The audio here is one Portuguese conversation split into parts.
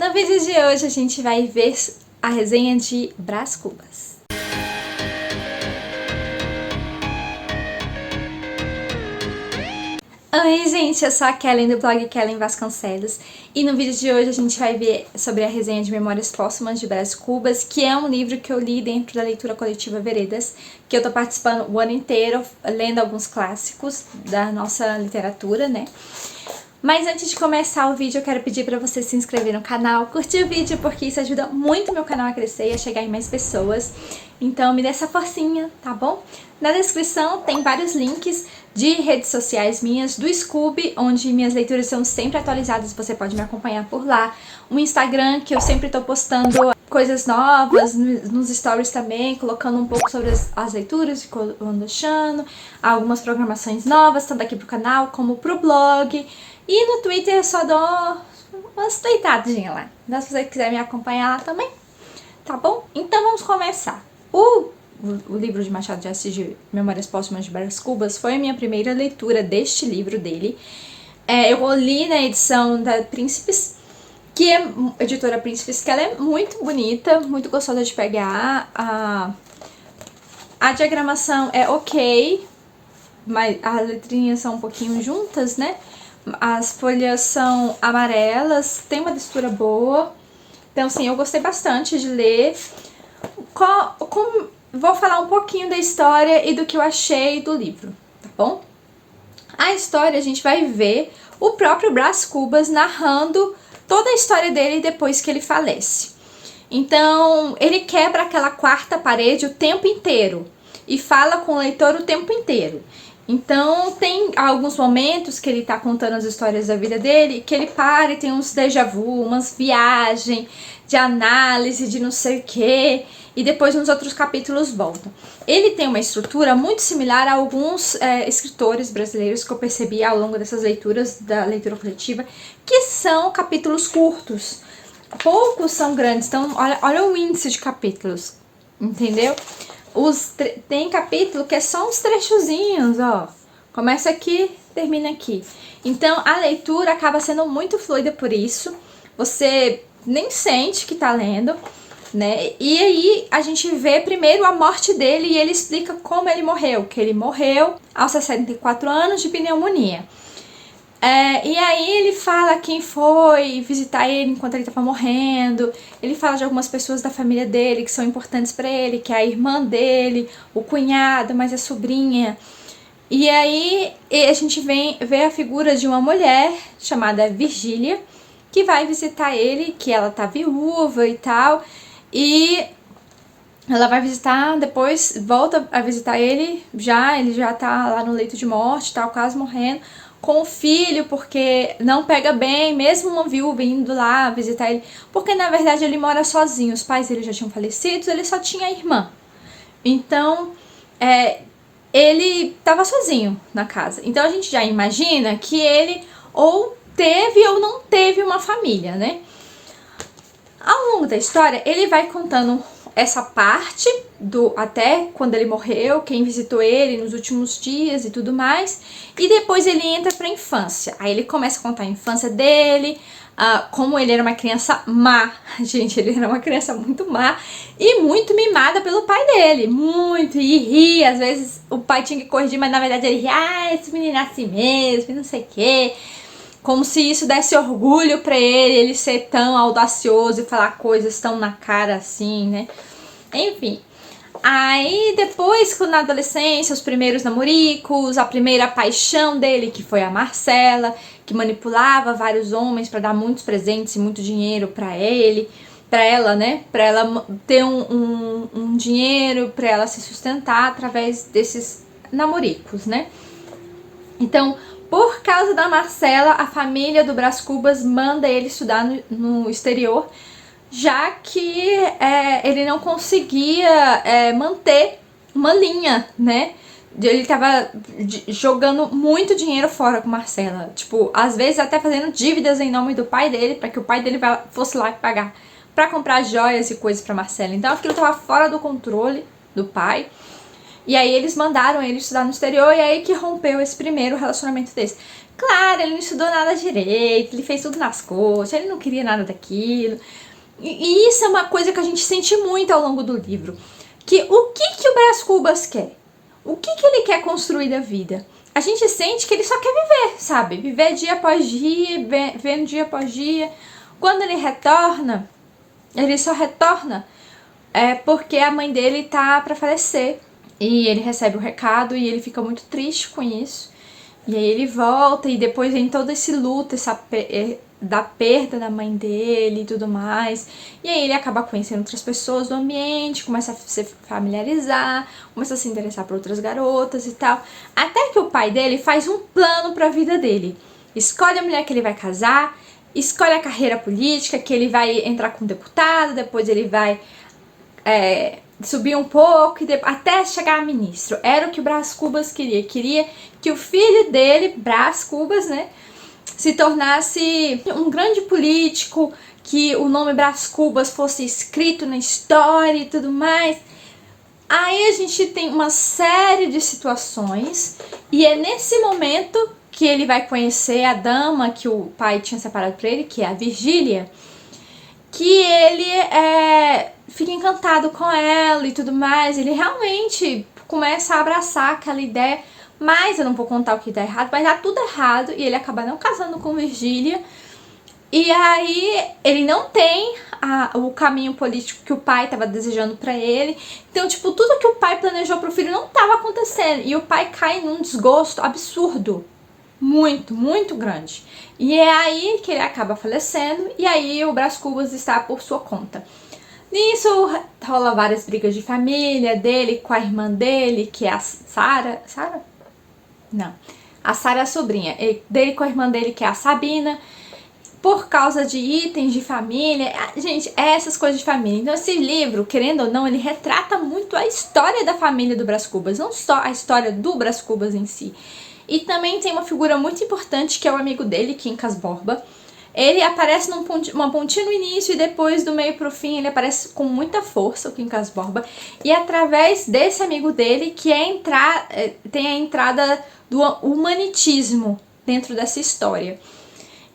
No vídeo de hoje a gente vai ver a resenha de Brás Cubas. Oi gente, eu sou a Kellen do blog Kellen Vasconcelos e no vídeo de hoje a gente vai ver sobre a resenha de Memórias Póstumas de Brás Cubas, que é um livro que eu li dentro da leitura coletiva Veredas, que eu tô participando o ano inteiro, lendo alguns clássicos da nossa literatura, né? Mas antes de começar o vídeo, eu quero pedir pra você se inscrever no canal, curtir o vídeo, porque isso ajuda muito o meu canal a crescer e a chegar em mais pessoas. Então me dê essa forcinha, tá bom? Na descrição tem vários links de redes sociais minhas, do Scoob, onde minhas leituras são sempre atualizadas, você pode me acompanhar por lá. O Instagram, que eu sempre tô postando coisas novas, nos stories também, colocando um pouco sobre as leituras que eu ando achando, algumas programações novas, tanto aqui pro canal como pro blog. E no Twitter eu só dou umas tweetadinhas lá. Então se você quiser me acompanhar lá também, tá bom? Então vamos começar. O livro de Machado de Assis, de Memórias Póstumas de Brás Cubas, foi a minha primeira leitura deste livro dele. Eu li na edição da Príncipes, que é editora Príncipes, que ela é muito bonita, muito gostosa de pegar. A diagramação é ok, mas as letrinhas são um pouquinho juntas, né? As folhas são amarelas, tem uma textura boa. Então, assim, eu gostei bastante de ler. Vou falar um pouquinho da história e do que eu achei do livro, tá bom? A história, a gente vai ver o próprio Brás Cubas narrando toda a história dele depois que ele falece. Então, ele quebra aquela quarta parede o tempo inteiro e fala com o leitor o tempo inteiro. Então, tem alguns momentos que ele tá contando as histórias da vida dele, que ele para e tem uns déjà vu, umas viagens de análise de não sei o que, e depois nos outros capítulos voltam. Ele tem uma estrutura muito similar a alguns escritores brasileiros que eu percebi ao longo dessas leituras, da leitura coletiva, que são capítulos curtos. Poucos são grandes, então olha o índice de capítulos, entendeu? Tem capítulo que é só uns trechozinhos, ó. Começa aqui, termina aqui. Então a leitura acaba sendo muito fluida por isso. Você nem sente que tá lendo, né? E aí a gente vê primeiro a morte dele e ele explica como ele morreu. Que ele morreu aos 64 anos de pneumonia. E aí ele fala quem foi visitar ele enquanto ele estava morrendo. Ele fala de algumas pessoas da família dele que são importantes para ele, que é a irmã dele, o cunhado, mas a sobrinha. E aí a gente vê a figura de uma mulher chamada Virgília, que vai visitar ele, que ela tá viúva e tal. E ela vai visitar, depois volta a visitar ele já tá lá no leito de morte, tal, quase morrendo, com o filho, porque não pega bem, mesmo uma viúva indo lá visitar ele, porque na verdade ele mora sozinho, os pais dele já tinham falecido, ele só tinha a irmã. Então, ele estava sozinho na casa. Então a gente já imagina que ele ou teve ou não teve uma família, né? Ao longo da história, ele vai contando essa parte do até quando ele morreu, quem visitou ele nos últimos dias e tudo mais, e depois ele entra pra infância. Aí ele começa a contar a infância dele, como ele era uma criança má. Gente, ele era uma criança muito má e muito mimada pelo pai dele, muito, e ria, às vezes o pai tinha que corrigir, mas na verdade ele ria, esse menino é assim mesmo, e não sei o que. Como se isso desse orgulho pra ele ser tão audacioso e falar coisas tão na cara assim, né? Enfim. Aí depois, na adolescência, os primeiros namoricos, a primeira paixão dele, que foi a Marcela, que manipulava vários homens pra dar muitos presentes e muito dinheiro pra ele, pra ela, né? Pra ela ter um dinheiro, pra ela se sustentar através desses namoricos, né? Então, por causa da Marcela, a família do Brás Cubas manda ele estudar no exterior, já que ele não conseguia manter uma linha, né? Ele tava jogando muito dinheiro fora com Marcela. Tipo, às vezes até fazendo dívidas em nome do pai dele, para que o pai dele fosse lá pagar para comprar joias e coisas para Marcela. Então aquilo tava fora do controle do pai. E aí eles mandaram ele estudar no exterior e aí que rompeu esse primeiro relacionamento deles. Claro, ele não estudou nada direito, ele fez tudo nas coxas, ele não queria nada daquilo. E isso é uma coisa que a gente sente muito ao longo do livro. Que o que o Brás Cubas quer? O que ele quer construir da vida? A gente sente que ele só quer viver, sabe? Viver dia após dia, vendo dia após dia. Quando ele retorna, ele só retorna porque a mãe dele tá pra falecer. E ele recebe o recado e ele fica muito triste com isso. E aí ele volta e depois vem todo esse luto, da perda da mãe dele e tudo mais. E aí ele acaba conhecendo outras pessoas do ambiente, começa a se familiarizar, começa a se interessar por outras garotas e tal. Até que o pai dele faz um plano pra vida dele. Escolhe a mulher que ele vai casar, escolhe a carreira política, que ele vai entrar como deputado, depois ele vai subir um pouco até chegar a ministro. Era o que o Brás Cubas queria. Queria que o filho dele, Brás Cubas, né, se tornasse um grande político, que o nome Brás Cubas fosse escrito na história e tudo mais. Aí a gente tem uma série de situações e é nesse momento que ele vai conhecer a dama que o pai tinha separado para ele, que é a Virgília, que ele fica encantado com ela e tudo mais. Ele realmente começa a abraçar aquela ideia, mas eu não vou contar o que dá errado, mas dá tudo errado e ele acaba não casando com Virgília. E aí ele não tem o caminho político que o pai estava desejando pra ele. Então, tipo, tudo que o pai planejou pro filho não estava acontecendo. E o pai cai num desgosto absurdo. Muito, muito grande. E é aí que ele acaba falecendo. E aí o Brás Cubas está por sua conta. Nisso rola várias brigas de família dele com a irmã dele, que é a Sara. Sara? Não. A Sara é a sobrinha. Dele com a irmã dele, que é a Sabina. Por causa de itens de família. Gente, essas coisas de família. Então esse livro, querendo ou não, ele retrata muito a história da família do Brás Cubas. Não só a história do Brás Cubas em si. E também tem uma figura muito importante, que é o amigo dele, Quincas Borba. Ele aparece uma pontinha no início e depois, do meio pro fim, ele aparece com muita força, o Quincas Borba. E através desse amigo dele que tem a entrada do humanitismo dentro dessa história.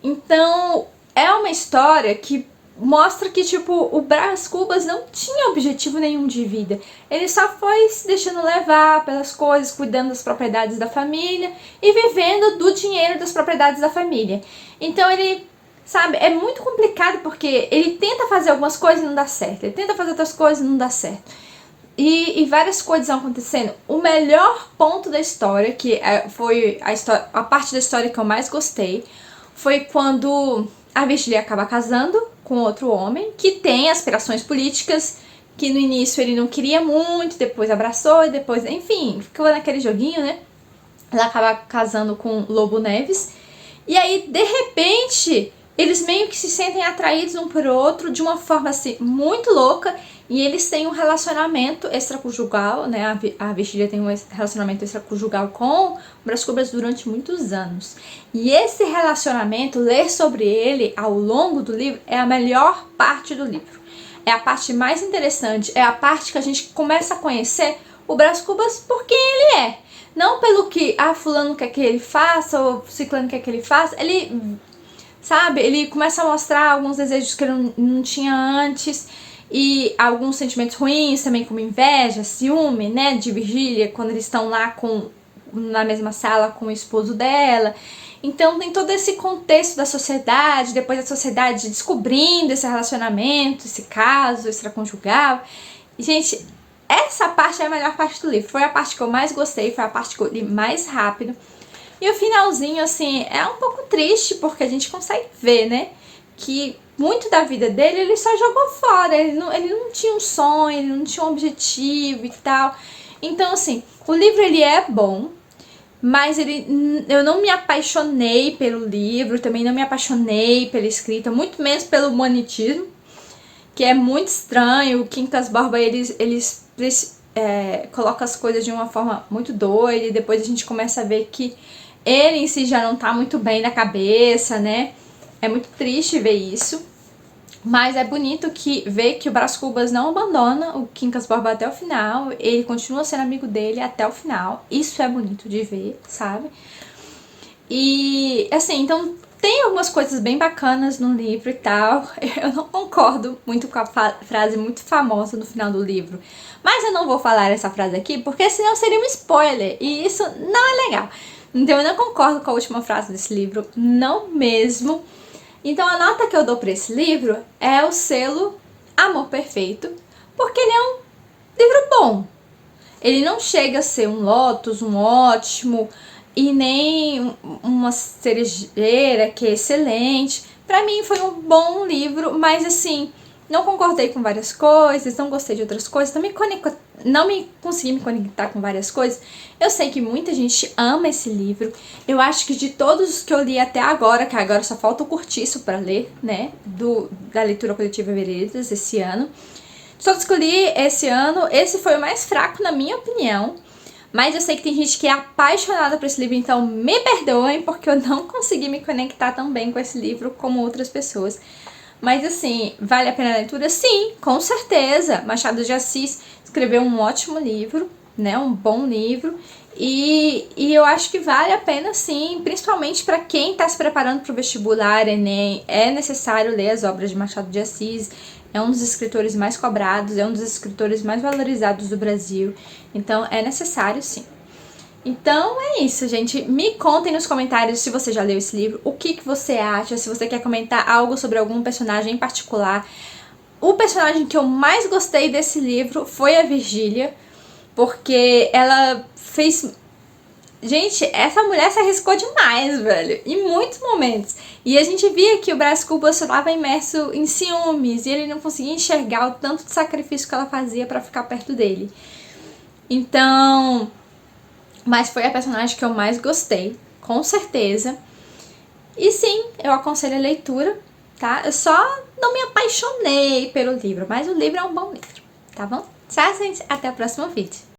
Então, é uma história que mostra que, tipo, o Brás Cubas não tinha objetivo nenhum de vida. Ele só foi se deixando levar pelas coisas, cuidando das propriedades da família e vivendo do dinheiro das propriedades da família. Então ele, sabe, é muito complicado porque ele tenta fazer algumas coisas e não dá certo. Ele tenta fazer outras coisas e não dá certo. E várias coisas vão acontecendo. O melhor ponto da história, que foi a parte da história que eu mais gostei, foi quando a Virgília acaba casando com outro homem que tem aspirações políticas, que no início ele não queria muito, depois abraçou e depois, enfim, ficou naquele joguinho, né? Ela acaba casando com Lobo Neves. E aí, de repente, eles meio que se sentem atraídos um por outro de uma forma assim muito louca. E eles têm um relacionamento extraconjugal, né? A Virgília tem um relacionamento extraconjugal com o Brás Cubas durante muitos anos. E esse relacionamento, ler sobre ele ao longo do livro, é a melhor parte do livro. É a parte mais interessante, é a parte que a gente começa a conhecer o Brás Cubas por quem ele é. Não pelo que fulano quer que ele faça ou ciclano quer que ele faça. Ele, sabe, ele começa a mostrar alguns desejos que ele não tinha antes. E alguns sentimentos ruins também, como inveja, ciúme, né, de Virgília, quando eles estão lá na mesma sala com o esposo dela. Então tem todo esse contexto da sociedade, depois da sociedade descobrindo esse relacionamento, esse caso extraconjugal. E, gente, essa parte é a melhor parte do livro. Foi a parte que eu mais gostei, foi a parte que eu li mais rápido. E o finalzinho, assim, é um pouco triste, porque a gente consegue ver, né, que muito da vida dele ele só jogou fora, ele não tinha um sonho, ele não tinha um objetivo e tal. Então, assim, o livro ele é bom, mas eu não me apaixonei pelo livro, também não me apaixonei pela escrita, muito menos pelo humanitismo, que é muito estranho. O Quincas Borba, eles colocam as coisas de uma forma muito doida, e depois a gente começa a ver que ele em si já não tá muito bem na cabeça, né? É muito triste ver isso. Mas é bonito ver que o Brás Cubas não abandona o Quincas Borba até o final, ele continua sendo amigo dele até o final. Isso é bonito de ver, sabe? E, assim, então tem algumas coisas bem bacanas no livro e tal. Eu não concordo muito com a frase muito famosa no final do livro. Mas eu não vou falar essa frase aqui, porque senão seria um spoiler. E isso não é legal. Então eu não concordo com a última frase desse livro, não mesmo. Então a nota que eu dou para esse livro é o selo Amor Perfeito, porque ele é um livro bom. Ele não chega a ser um Lotus, um ótimo, e nem uma cerejeira que é excelente. Para mim foi um bom livro, mas assim, não concordei com várias coisas, não gostei de outras coisas, não me consegui me conectar com várias coisas. Eu sei que muita gente ama esse livro. Eu acho que de todos os que eu li até agora, que agora só falta o Curtiço para ler, né, da leitura coletiva Veredas esse ano. De todos que eu li esse ano, esse foi o mais fraco na minha opinião. Mas eu sei que tem gente que é apaixonada por esse livro, então me perdoem porque eu não consegui me conectar tão bem com esse livro como outras pessoas. Mas assim, vale a pena a leitura? Sim, com certeza. Machado de Assis escreveu um ótimo livro, né? Um bom livro. E eu acho que vale a pena sim, principalmente para quem está se preparando para o vestibular, Enem. É necessário ler as obras de Machado de Assis. É um dos escritores mais cobrados, é um dos escritores mais valorizados do Brasil. Então é necessário sim. Então é isso, gente. Me contem nos comentários se você já leu esse livro, o que você acha, se você quer comentar algo sobre algum personagem em particular. O personagem que eu mais gostei desse livro foi a Virgília, porque ela fez... Gente, essa mulher se arriscou demais, velho, em muitos momentos. E a gente via que o Brás Cubas estava imerso em ciúmes e ele não conseguia enxergar o tanto de sacrifício que ela fazia pra ficar perto dele. Então... Mas foi a personagem que eu mais gostei, com certeza. E sim, eu aconselho a leitura, tá? Eu só não me apaixonei pelo livro, mas o livro é um bom livro, tá bom? Tchau, gente. Até o próximo vídeo.